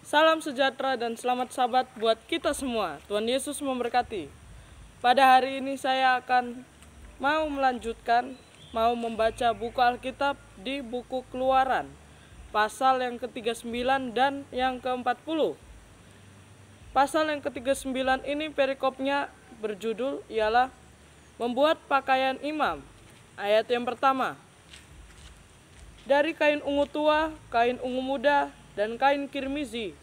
Salam sejahtera dan selamat sabat buat kita semua. Tuhan Yesus memberkati. Pada hari ini saya akan mau membaca buku Alkitab di buku Keluaran, pasal yang ke-39 dan yang ke-40. Pasal yang ke-39 ini perikopnya berjudul ialah membuat pakaian imam. Ayat yang pertama. Dari kain ungu tua, kain ungu muda, dan kain kirmizi,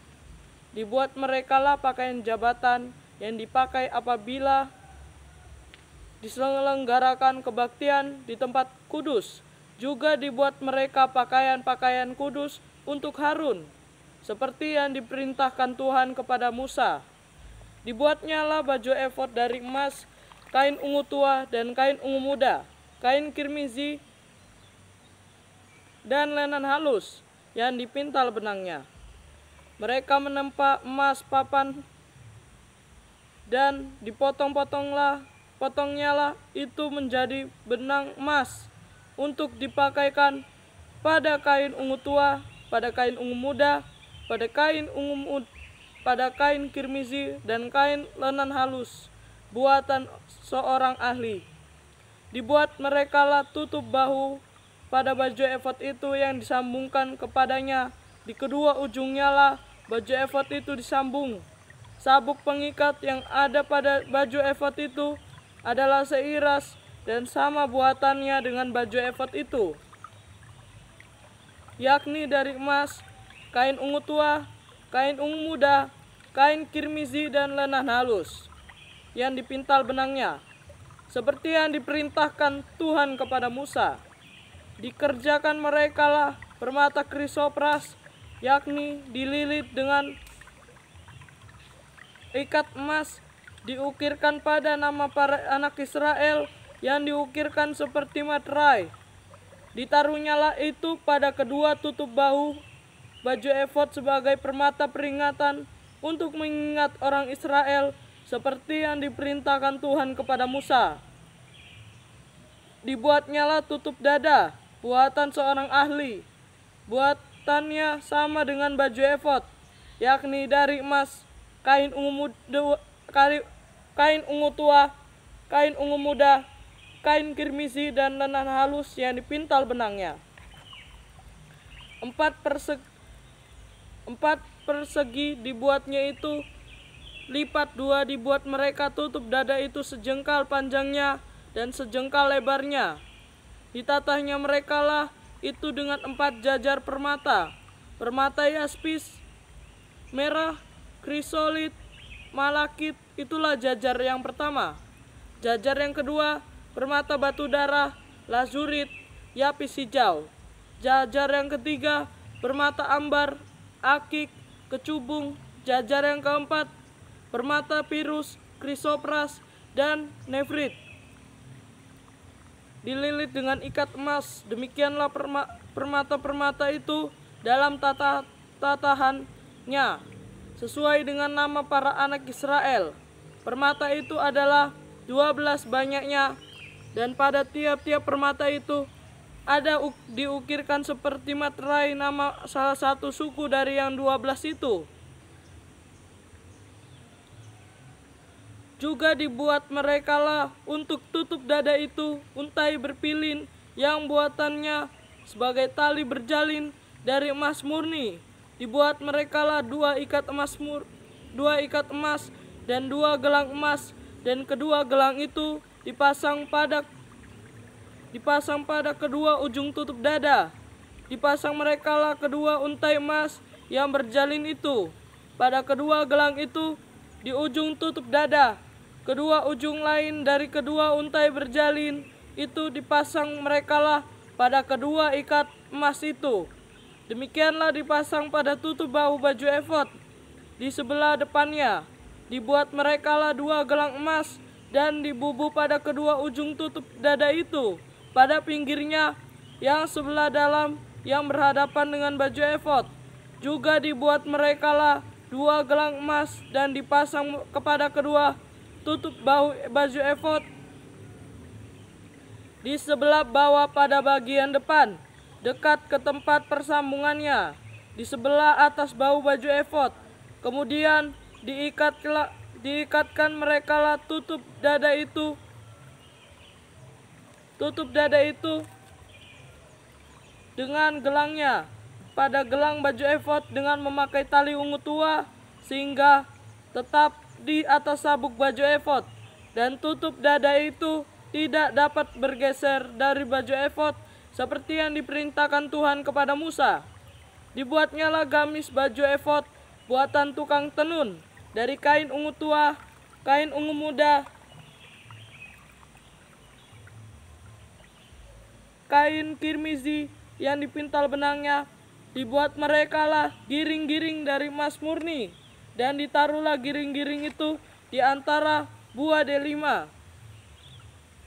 dibuat merekalah pakaian jabatan yang dipakai apabila diselenggarakan kebaktian di tempat kudus. Juga dibuat mereka pakaian-pakaian kudus untuk Harun, seperti yang diperintahkan Tuhan kepada Musa. Dibuatnyalah baju efod dari emas, kain ungu tua dan kain ungu muda, kain kirmizi dan lenan halus yang dipintal benangnya. Mereka menempa emas papan dan potongnya itu menjadi benang emas untuk dipakaikan pada kain ungu tua, pada kain ungu muda, pada kain kirmizi dan kain lenan halus buatan seorang ahli. Dibuat merekalah tutup bahu pada baju efod itu yang disambungkan kepadanya. Di kedua ujungnya lah baju efod itu disambung. Sabuk pengikat yang ada pada baju efod itu adalah seiras dan sama buatannya dengan baju efod itu, yakni dari emas, kain ungu tua, kain ungu muda, kain kirmizi dan lenan halus yang dipintal benangnya, seperti yang diperintahkan Tuhan kepada Musa. Dikerjakan merekalah permata krisopras, yakni dililit dengan ikat emas, diukirkan pada nama para anak Israel yang diukirkan seperti materai. Ditaruhnyalah itu pada kedua tutup bahu baju efod sebagai permata peringatan untuk mengingat orang Israel, seperti yang diperintahkan Tuhan kepada Musa. Dibuatnyalah tutup dada buatan seorang ahli. Buatannya sama dengan baju efod, yakni dari emas, kain ungu tua, kain ungu muda, kain kirmizi dan lenan halus yang dipintal benangnya. Empat persegi dibuatnya itu, lipat dua dibuat mereka tutup dada itu sejengkal panjangnya dan sejengkal lebarnya. Ditatahnya merekalah itu dengan 4 jajar permata yaspis, merah, krisolit, malakit. Itulah jajar yang pertama. Jajar yang kedua, permata batu darah, lazurit, yapis hijau. Jajar yang ketiga, permata ambar, akik, kecubung. Jajar yang keempat, permata pirus, krisopras, dan nefrit, dililit dengan ikat emas. Demikianlah permata-permata itu dalam tatahannya, sesuai dengan nama para anak Israel. Permata itu adalah 12 banyaknya, dan pada tiap-tiap permata itu ada diukirkan seperti materai nama salah satu suku dari yang 12 itu. Juga dibuat merekalah untuk tutup dada itu untai berpilin yang buatannya sebagai tali berjalin dari emas murni. Dibuat merekalah 2 ikat emas dan 2 gelang emas, dan kedua gelang itu dipasang pada kedua ujung tutup dada. Dipasang merekalah kedua untai emas yang berjalin itu pada kedua gelang itu di ujung tutup dada. Kedua ujung lain dari kedua untai berjalin itu dipasang merekalah pada kedua ikat emas itu. Demikianlah dipasang pada tutup bahu baju efod di sebelah depannya. Dibuat merekalah 2 gelang emas dan dibubuh pada kedua ujung tutup dada itu, pada pinggirnya yang sebelah dalam yang berhadapan dengan baju efod. Juga dibuat merekalah 2 gelang emas dan dipasang kepada kedua tutup bahu baju efod di sebelah bawah pada bagian depan, dekat ke tempat persambungannya. di sebelah atas bahu baju efod. Kemudian diikatkan merekalah tutup dada itu dengan gelangnya pada gelang baju efod dengan memakai tali ungu tua sehingga tetap di atas sabuk baju efod, dan tutup dada itu tidak dapat bergeser dari baju efod seperti yang diperintahkan Tuhan kepada Musa. Dibuatnyalah gamis baju efod buatan tukang tenun dari kain ungu tua, kain ungu muda, kain kirmizi yang dipintal benangnya. Dibuat merekalah giring-giring dari emas murni, dan ditaruhlah giring-giring itu di antara buah delima.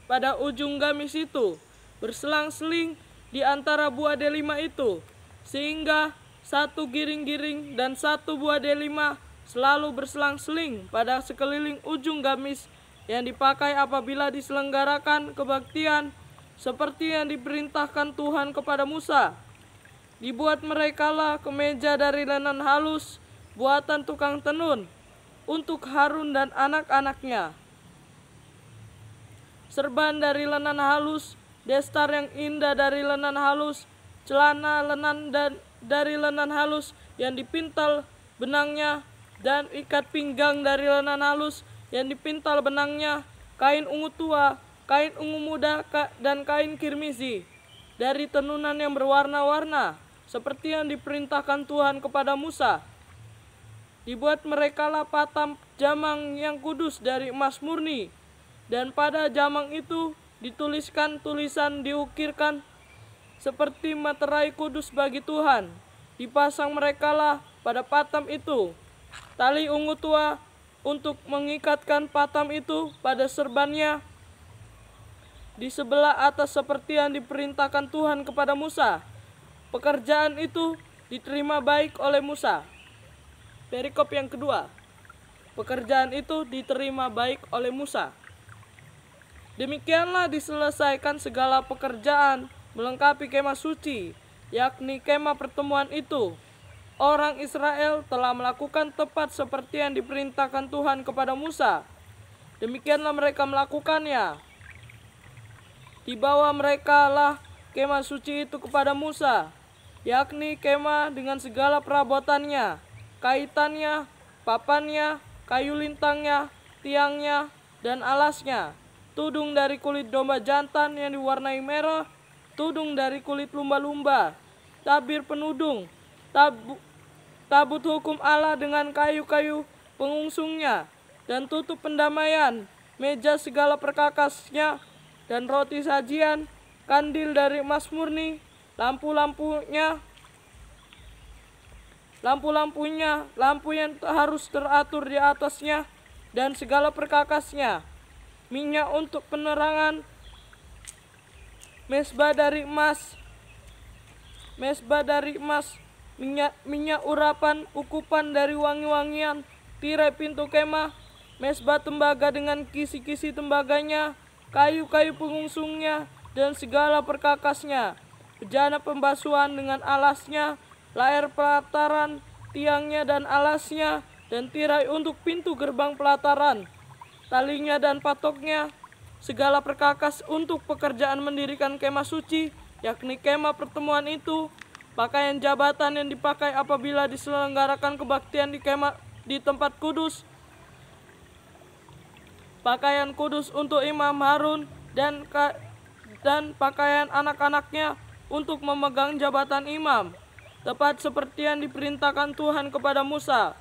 Pada ujung gamis itu berselang-seling di antara buah delima itu, sehingga satu giring-giring dan satu buah delima selalu berselang-seling pada sekeliling ujung gamis yang dipakai apabila diselenggarakan kebaktian seperti yang diperintahkan Tuhan kepada Musa. Dibuat merekalah kemeja dari lenan halus buatan tukang tenun untuk Harun dan anak-anaknya, serban dari lenan halus, destar yang indah dari lenan halus, celana lenan dan dari lenan halus yang dipintal benangnya, dan ikat pinggang dari lenan halus yang dipintal benangnya, kain ungu tua, kain ungu muda, dan kain kirmizi dari tenunan yang berwarna-warna seperti yang diperintahkan Tuhan kepada Musa. Dibuat merekalah patam jamang yang kudus dari emas murni, dan pada jamang itu dituliskan tulisan diukirkan seperti materai kudus bagi Tuhan. Dipasang merekalah pada patam itu tali ungu tua untuk mengikatkan patam itu pada serbannya di sebelah atas seperti yang diperintahkan Tuhan kepada Musa. Pekerjaan itu diterima baik oleh Musa. Perikop yang kedua. Pekerjaan itu diterima baik oleh Musa. Demikianlah diselesaikan segala pekerjaan melengkapi kemah suci, yakni kemah pertemuan itu. Orang Israel telah melakukan tepat seperti yang diperintahkan Tuhan kepada Musa. Demikianlah mereka melakukannya. Dibawa mereka lah kemah suci itu kepada Musa, yakni kemah dengan segala perabotannya, kaitannya, papannya, kayu lintangnya, tiangnya, dan alasnya, tudung dari kulit domba jantan yang diwarnai merah, tudung dari kulit lumba-lumba, tabir penudung, tabut hukum Allah dengan kayu-kayu pengungsungnya, dan tutup pendamaian, meja segala perkakasnya, dan roti sajian, kandil dari emas murni, lampu-lampunya, lampu yang harus teratur di atasnya, dan segala perkakasnya, minyak untuk penerangan, mesbah dari emas, minyak urapan, ukupan dari wangi-wangian, tirai pintu kemah, mesbah tembaga dengan kisi-kisi tembaganya, kayu-kayu pengungsungnya, dan segala perkakasnya, bejana pembasuhan dengan alasnya, layar pelataran, tiangnya dan alasnya, dan tirai untuk pintu gerbang pelataran, talinya dan patoknya, segala perkakas untuk pekerjaan mendirikan kemah suci, yakni kemah pertemuan itu, pakaian jabatan yang dipakai apabila diselenggarakan kebaktian di tempat kudus, pakaian kudus untuk Imam Harun, dan pakaian anak-anaknya untuk memegang jabatan imam, tepat seperti yang diperintahkan Tuhan kepada Musa.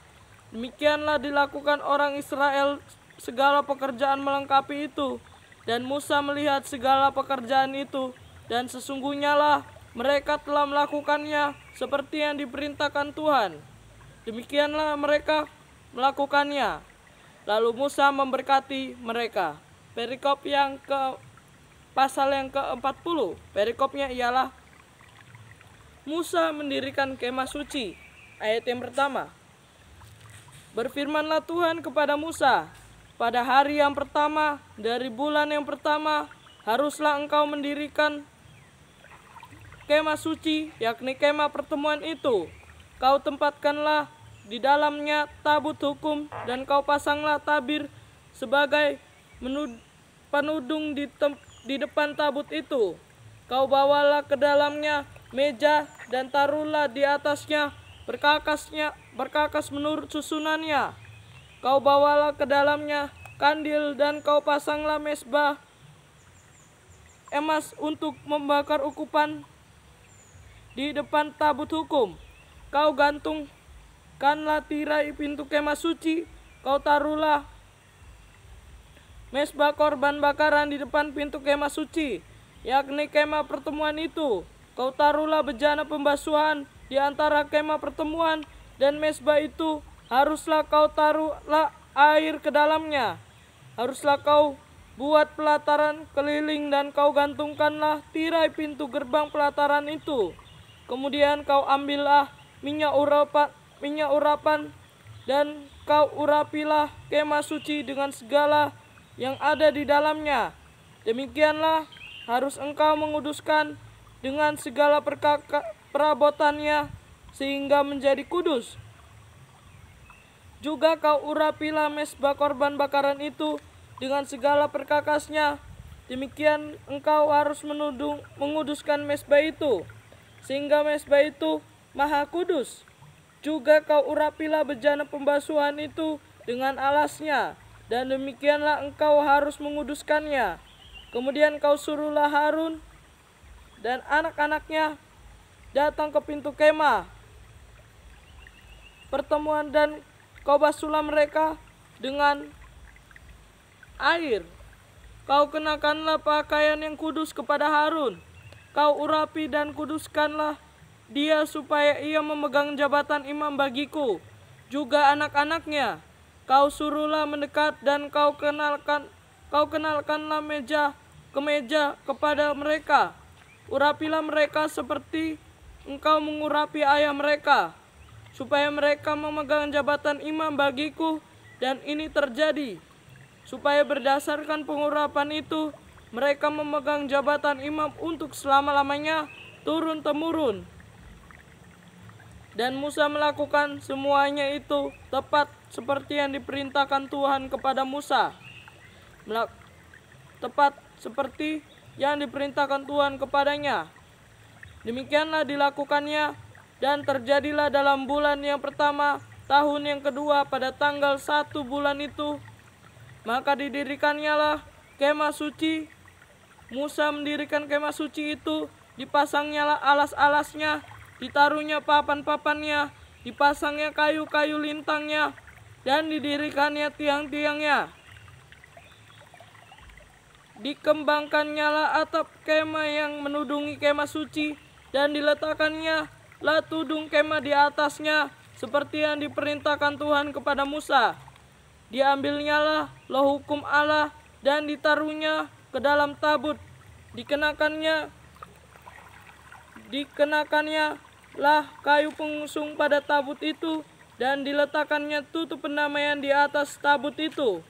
Demikianlah dilakukan orang Israel segala pekerjaan melengkapi itu, dan Musa melihat segala pekerjaan itu, dan sesungguhnya lah mereka telah melakukannya seperti yang diperintahkan Tuhan. Demikianlah mereka melakukannya. Lalu Musa memberkati mereka. Perikop yang pasal yang ke-40. Perikopnya ialah Musa mendirikan kemah suci. Ayat yang pertama. Berfirmanlah Tuhan kepada Musa, pada hari yang pertama dari bulan yang pertama haruslah engkau mendirikan kemah suci, yakni kemah pertemuan itu. kau tempatkanlah di dalamnya tabut hukum, dan kau pasanglah tabir sebagai penudung di depan tabut itu. Kau bawalah ke dalamnya meja, dan taruhlah di atasnya berkakas menurut susunannya. Kau bawalah ke dalamnya kandil, dan kau pasanglah mezbah emas untuk membakar ukupan di depan tabut hukum. Kau gantungkanlah tirai pintu kemah suci. Kau taruhlah mezbah korban bakaran di depan pintu kemah suci, yakni kemah pertemuan itu. Kau taruhlah bejana pembasuhan di antara kemah pertemuan dan mezbah itu. Haruslah kau taruhlah air ke dalamnya. Haruslah kau buat pelataran keliling, dan kau gantungkanlah tirai pintu gerbang pelataran itu. Kemudian kau ambillah minyak urapan, dan kau urapilah kemah suci dengan segala yang ada di dalamnya. Demikianlah harus engkau menguduskan dengan segala perabotannya, sehingga menjadi kudus. Juga kau urapilah mezbah korban bakaran itu dengan segala perkakasnya. Demikian engkau harus menguduskan mezbah itu, sehingga mezbah itu maha kudus. Juga kau urapilah bejana pembasuhan itu dengan alasnya, dan demikianlah engkau harus menguduskannya. Kemudian kau suruhlah Harun dan anak-anaknya datang ke pintu kemah pertemuan, dan kau basuhlah mereka dengan air. Kau kenakanlah pakaian yang kudus kepada Harun. Kau urapi dan kuduskanlah dia supaya ia memegang jabatan imam bagiku. Juga anak-anaknya kau suruhlah mendekat, dan kau kenalkanlah meja kepada mereka. Urapilah mereka seperti engkau mengurapi ayah mereka, supaya mereka memegang jabatan imam bagiku. Dan ini terjadi supaya berdasarkan pengurapan itu mereka memegang jabatan imam untuk selama-lamanya turun-temurun. Dan Musa melakukan semuanya itu tepat seperti yang diperintahkan Tuhan kepada Musa. Tepat seperti yang diperintahkan Tuhan kepadanya. Demikianlah dilakukannya, dan terjadilah dalam bulan yang pertama, tahun yang kedua, pada tanggal 1 bulan itu. Maka didirikannya lah kemah suci. Musa mendirikan kemah suci itu, dipasangnya lah alas-alasnya, ditaruhnya papan-papannya, dipasangnya kayu-kayu lintangnya, dan didirikannya tiang-tiangnya. Dikembangkannya lah atap kemah yang menudungi kemah suci, dan diletakkannya lah tudung kemah di atasnya, seperti yang diperintahkan Tuhan kepada Musa. Diambilnya lah loh hukum Allah, dan ditaruhnya ke dalam tabut. Dikenakannya lah kayu pengusung pada tabut itu, dan diletakkannya tutup pendamaian di atas tabut itu.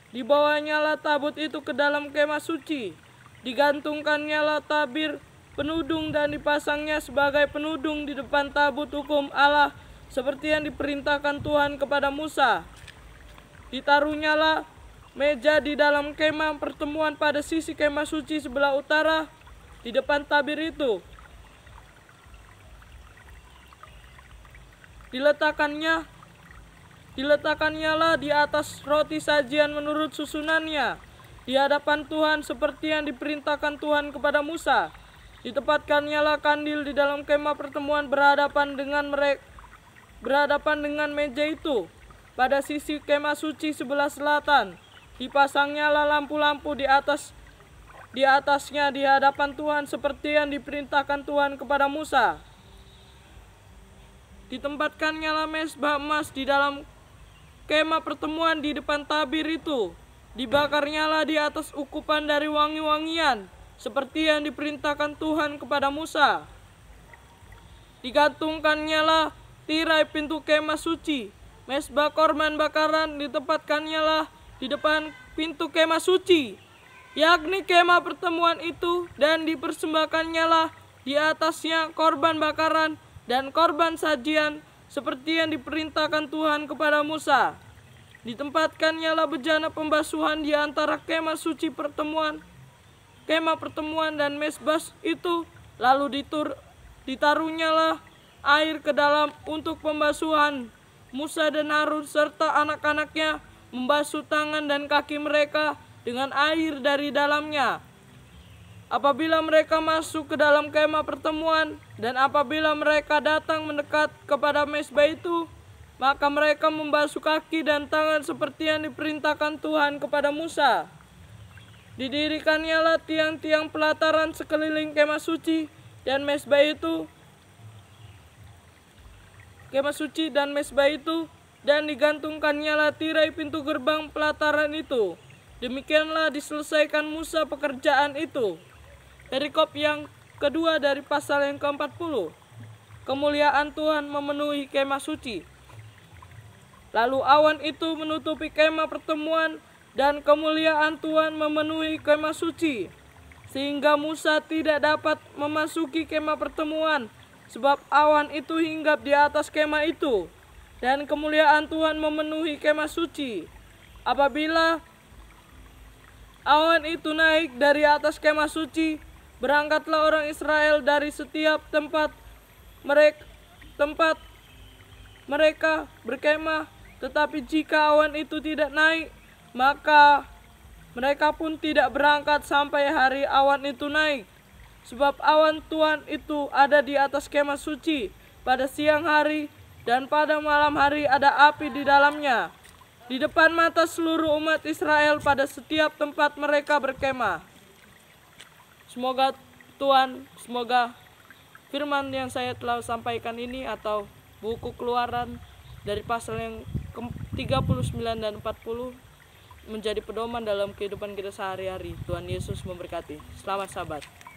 Dibawanya lah tabut itu ke dalam kemah suci. Digantungkannya lah tabir penudung, dan dipasangnya sebagai penudung di depan tabut hukum Allah, seperti yang diperintahkan Tuhan kepada Musa. Ditaruhnya lah meja di dalam kemah pertemuan pada sisi kemah suci sebelah utara, di depan tabir itu. Diletakkannya lah di atas roti sajian menurut susunannya, di hadapan Tuhan seperti yang diperintahkan Tuhan kepada Musa. Ditempatkannya lah kandil di dalam kemah pertemuan berhadapan dengan meja itu, pada sisi kemah suci sebelah selatan. Dipasangnya lah lampu-lampu di atasnya di hadapan Tuhan seperti yang diperintahkan Tuhan kepada Musa. Ditempatkannya lah mezbah emas di dalam kemah pertemuan di depan tabir itu. Dibakarnya lah di atas ukupan dari wangi-wangian, seperti yang diperintahkan Tuhan kepada Musa. Digantungkannya lah tirai pintu kemah suci. Mezbah korban bakaran ditempatkannya lah di depan pintu kemah suci, yakni kemah pertemuan itu, dan dipersembahkannya lah di atasnya korban bakaran dan korban sajian seperti yang diperintahkan Tuhan kepada Musa. Ditempatkannya lah bejana pembasuhan di antara kemah suci pertemuan, kemah pertemuan dan mezbah itu, lalu ditaruhnyalah air ke dalam untuk pembasuhan. Musa dan Harun serta anak-anaknya membasuh tangan dan kaki mereka dengan air dari dalamnya apabila mereka masuk ke dalam kemah pertemuan, dan apabila mereka datang mendekat kepada mezbah itu, maka mereka membasuh kaki dan tangan seperti yang diperintahkan Tuhan kepada Musa. Didirikannya lah tiang-tiang pelataran sekeliling kemah suci dan mezbah itu, dan digantungkannya lah tirai pintu gerbang pelataran itu. Demikianlah diselesaikan Musa pekerjaan itu. Perikop yang kedua dari pasal yang ke-40. Kemuliaan Tuhan memenuhi kemah suci. Lalu awan itu menutupi kemah pertemuan, dan kemuliaan Tuhan memenuhi kemah suci, sehingga Musa tidak dapat memasuki kemah pertemuan, sebab awan itu hinggap di atas kemah itu, dan kemuliaan Tuhan memenuhi kemah suci. Apabila awan itu naik dari atas kemah suci, berangkatlah orang Israel dari setiap tempat mereka berkemah. Tetapi jika awan itu tidak naik, maka mereka pun tidak berangkat sampai hari awan itu naik. Sebab awan Tuhan itu ada di atas kemah suci pada siang hari, dan pada malam hari ada api di dalamnya, di depan mata seluruh umat Israel pada setiap tempat mereka berkemah. Semoga firman yang saya telah sampaikan ini atau buku Keluaran dari pasal yang ke-39 dan 40 menjadi pedoman dalam kehidupan kita sehari-hari. Tuhan Yesus memberkati. Selamat Sabat.